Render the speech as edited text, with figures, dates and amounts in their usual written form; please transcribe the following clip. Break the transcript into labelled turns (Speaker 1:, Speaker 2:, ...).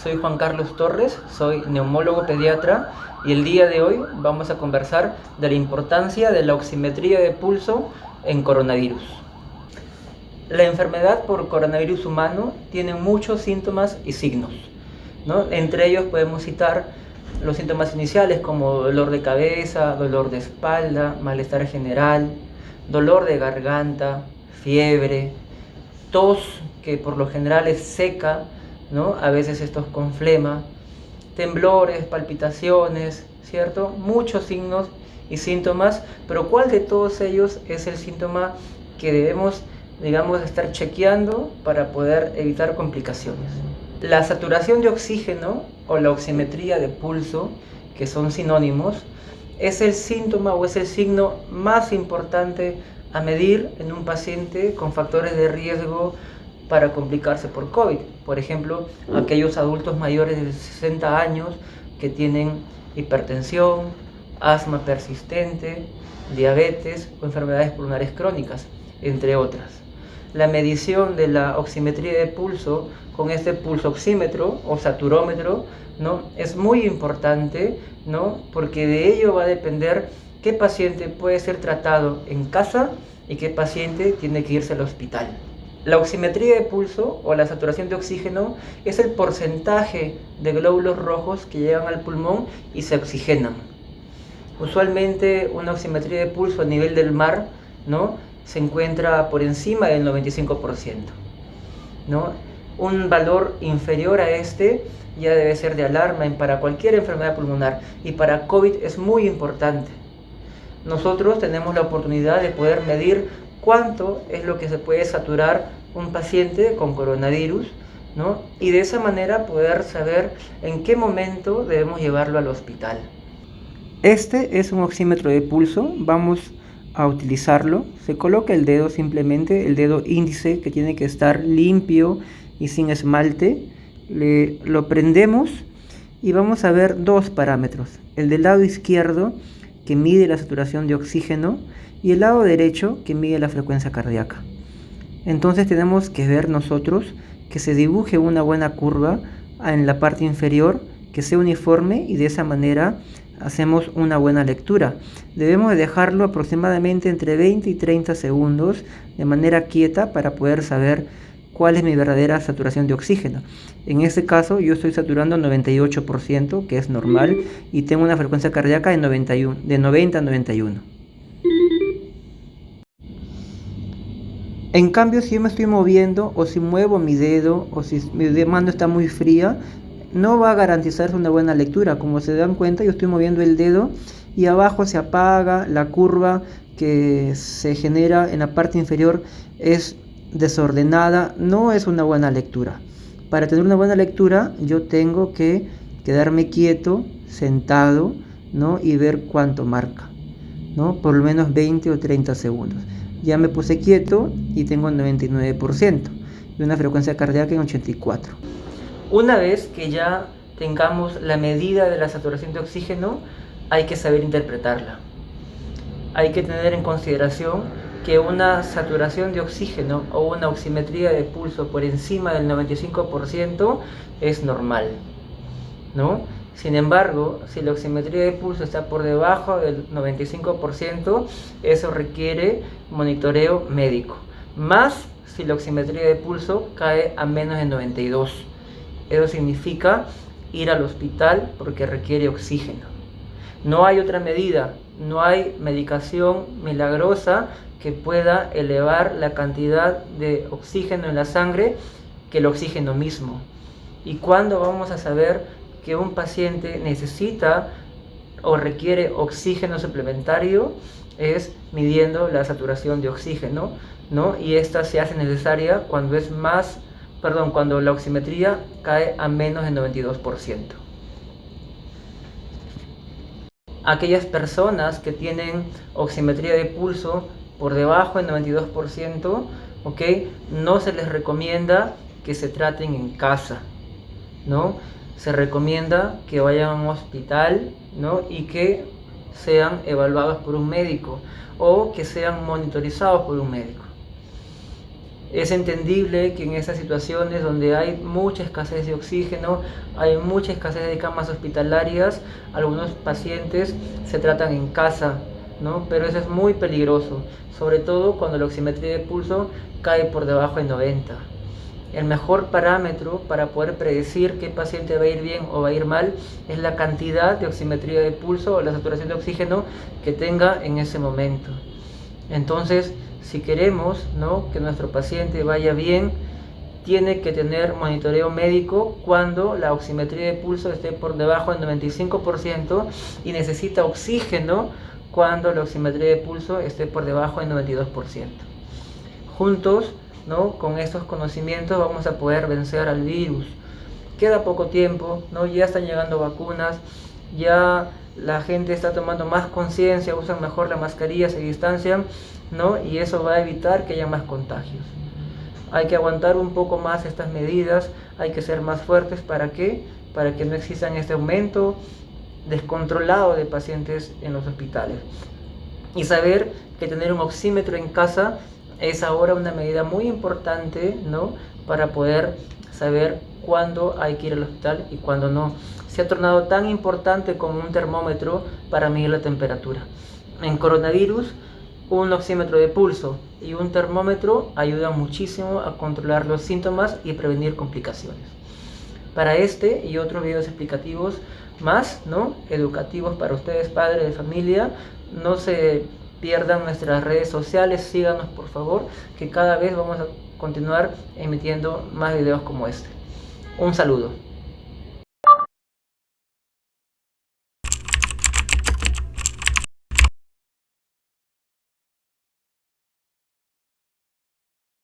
Speaker 1: soy Juan Carlos Torres, soy neumólogo pediatra y el día de hoy vamos a conversar de la importancia de la oximetría de pulso en coronavirus. La enfermedad por coronavirus humano tiene muchos síntomas y signos, ¿no? Entre ellos podemos citar los síntomas iniciales como dolor de cabeza, dolor de espalda, malestar general, dolor de garganta, fiebre, tos que por lo general es seca, ¿no? A veces esto es con flema, temblores, palpitaciones, ¿cierto? Muchos signos y síntomas, pero ¿cuál de todos ellos es el síntoma que debemos, estar chequeando para poder evitar complicaciones? La saturación de oxígeno o la oximetría de pulso, que son sinónimos, es el síntoma o es el signo más importante a medir en un paciente con factores de riesgo para complicarse por COVID. Por ejemplo, aquellos adultos mayores de 60 años que tienen hipertensión, asma persistente, diabetes o enfermedades pulmonares crónicas, entre otras. La medición de la oximetría de pulso con este pulsoxímetro o saturómetro, ¿no? Es muy importante, ¿no? Porque de ello va a depender qué paciente puede ser tratado en casa y qué paciente tiene que irse al hospital. La oximetría de pulso o la saturación de oxígeno es el porcentaje de glóbulos rojos que llegan al pulmón y se oxigenan. Usualmente una oximetría de pulso a nivel del mar, ¿no? Se encuentra por encima del 95%, ¿no? Un valor inferior a este ya debe ser de alarma para cualquier enfermedad pulmonar, y para COVID es muy importante. Nosotros tenemos la oportunidad de poder medir cuánto es lo que se puede saturar un paciente con coronavirus, ¿no? Y de esa manera poder saber en qué momento debemos llevarlo al hospital. Este es un oxímetro de pulso, vamos a utilizarlo. Se coloca el dedo, simplemente el dedo índice, que tiene que estar limpio y sin esmalte. Lo prendemos y vamos a ver dos parámetros: el del lado izquierdo, que mide la saturación de oxígeno, y el lado derecho, que mide la frecuencia cardíaca. Entonces tenemos que ver nosotros que se dibuje una buena curva en la parte inferior, que sea uniforme, y de esa manera hacemos una buena lectura. Debemos dejarlo aproximadamente entre 20 y 30 segundos de manera quieta para poder saber cuál es mi verdadera saturación de oxígeno. En este caso yo estoy saturando 98%, que es normal, y tengo una frecuencia cardíaca de 90 a 91. En cambio, si yo me estoy moviendo, o si muevo mi dedo, o si mi mano está muy fría, no va a garantizarse una buena lectura. Como se dan cuenta, yo estoy moviendo el dedo y abajo se apaga, la curva que se genera en la parte inferior es desordenada, no es una buena lectura. Para tener una buena lectura yo tengo que quedarme quieto, sentado, ¿no? Y ver cuánto marca, ¿no? Por lo menos 20 o 30 segundos. Ya me puse quieto y tengo 99% y una frecuencia cardíaca en 84. Una vez que ya tengamos la medida de la saturación de oxígeno, hay que saber interpretarla. Hay que tener en consideración que una saturación de oxígeno o una oximetría de pulso por encima del 95% es normal, ¿no? Sin embargo, si la oximetría de pulso está por debajo del 95%, eso requiere monitoreo médico. Más si la oximetría de pulso cae a menos de 92%. Eso significa ir al hospital porque requiere oxígeno. No hay otra medida, no hay medicación milagrosa que pueda elevar la cantidad de oxígeno en la sangre que el oxígeno mismo. ¿Y cuándo vamos a saber que un paciente necesita o requiere oxígeno suplementario? Es midiendo la saturación de oxígeno, ¿no? Y esta se hace necesaria cuando la oximetría cae a menos del 92%. Aquellas personas que tienen oximetría de pulso por debajo del 92%, ¿ok? No se les recomienda que se traten en casa, ¿no? Se recomienda que vayan a un hospital, ¿no? Y que sean evaluados por un médico o que sean monitorizados por un médico. Es entendible que en estas situaciones donde hay mucha escasez de oxígeno, hay mucha escasez de camas hospitalarias, algunos pacientes se tratan en casa, ¿no? Pero eso es muy peligroso, sobre todo cuando la oximetría de pulso cae por debajo de 90. El mejor parámetro para poder predecir qué paciente va a ir bien o va a ir mal es la cantidad de oximetría de pulso o la saturación de oxígeno que tenga en ese momento. Entonces, si queremos, ¿no?, que nuestro paciente vaya bien, tiene que tener monitoreo médico cuando la oximetría de pulso esté por debajo del 95% y necesita oxígeno cuando la oximetría de pulso esté por debajo del 92%. Juntos, ¿no?, con estos conocimientos vamos a poder vencer al virus. Queda poco tiempo, ¿no? Ya están llegando vacunas, ya la gente está tomando más conciencia, usan mejor la mascarilla, se distancian, ¿no? Y eso va a evitar que haya más contagios. Hay que aguantar un poco más estas medidas, hay que ser más fuertes. ¿Para qué? Para que no existan este aumento descontrolado de pacientes en los hospitales. Y saber que tener un oxímetro en casa es ahora una medida muy importante, ¿no?, para poder saber cuándo hay que ir al hospital y cuándo no. Se ha tornado tan importante como un termómetro para medir la temperatura. En coronavirus, un oxímetro de pulso y un termómetro ayudan muchísimo a controlar los síntomas y prevenir complicaciones. Para este y otros videos explicativos más, ¿no?, educativos para ustedes, padres de familia, no se pierdan nuestras redes sociales, síganos por favor, que cada vez vamos a continuar emitiendo más videos como este. Un saludo.